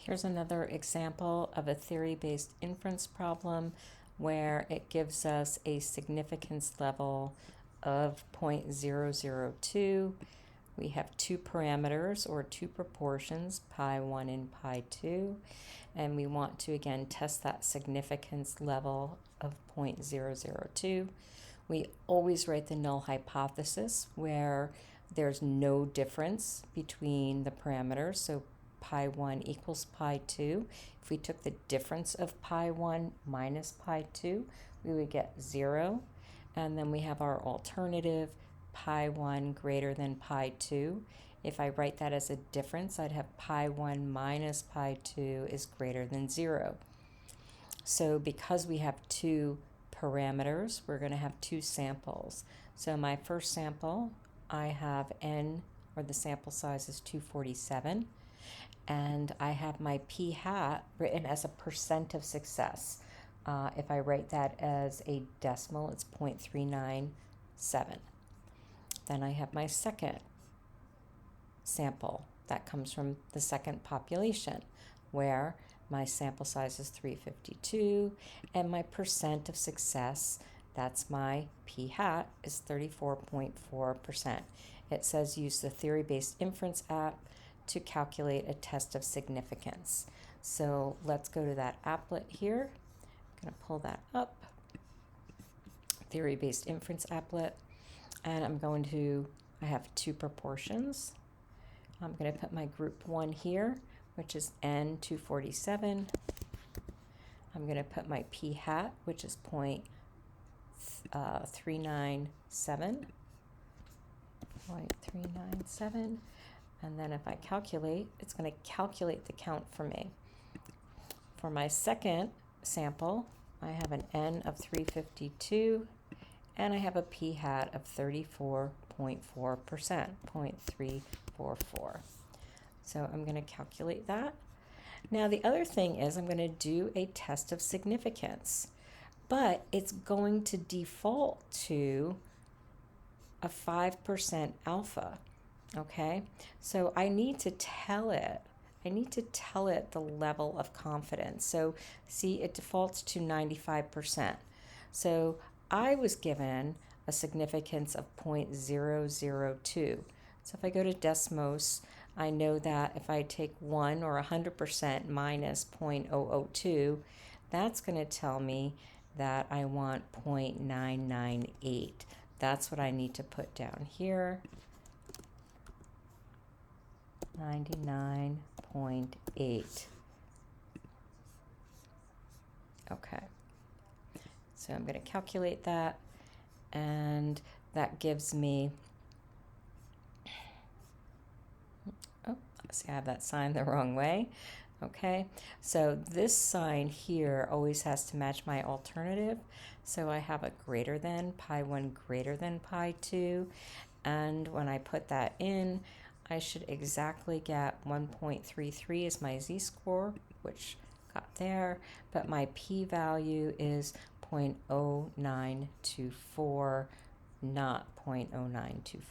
Here's another example of a theory-based inference problem where it gives us a significance level of 0.002. We have two parameters or two proportions, pi1 and pi2, and we want to again test that significance level of 0.002. We always write the null hypothesis where there's no difference between the parameters, so pi1 equals pi2. If we took the difference of pi1 minus pi2, we would get 0. And then we have our alternative, pi1 greater than pi2. If I write that as a difference, I'd have pi1 minus pi2 is greater than 0. So because we have two parameters, we're going to have two samples. So my first sample, I have n, or the sample size is 247. And I have my p hat written as a percent of success. If I write that as a decimal, it's 0.397. Then I have my second sample. That comes from the second population, where my sample size is 352, and my percent of success, that's my p hat, is 34.4%. It says use the theory-based inference app to calculate a test of significance. So let's go to that applet here. I'm going to pull that up, theory-based inference applet, and I have two proportions. I'm going to put my group 1 here, which is n247. I'm going to put my p hat, which is 0.397. And then if I calculate, it's going to calculate the count for me. For my second sample, I have an n of 352, and I have a p hat of 34.4%, 0.344. So I'm going to calculate that. Now the other thing is I'm going to do a test of significance, but it's going to default to a 5% alpha. Okay, so I need to tell it the level of confidence. So see, it defaults to 95%. So I was given a significance of 0.002. So if I go to Desmos, I know that if I take 1 or 100% minus 0.002, that's going to tell me that I want 0.998. That's what I need to put down here. 99.8. Okay, so I'm going to calculate that, and that gives me, see, I have that sign the wrong way. Okay, so this sign here always has to match my alternative. So I have a greater than, pi1 greater than pi2, and when I put that in, I should exactly get 1.33 is my z-score, which got there, but my p-value is 0.0924, not 0.0925.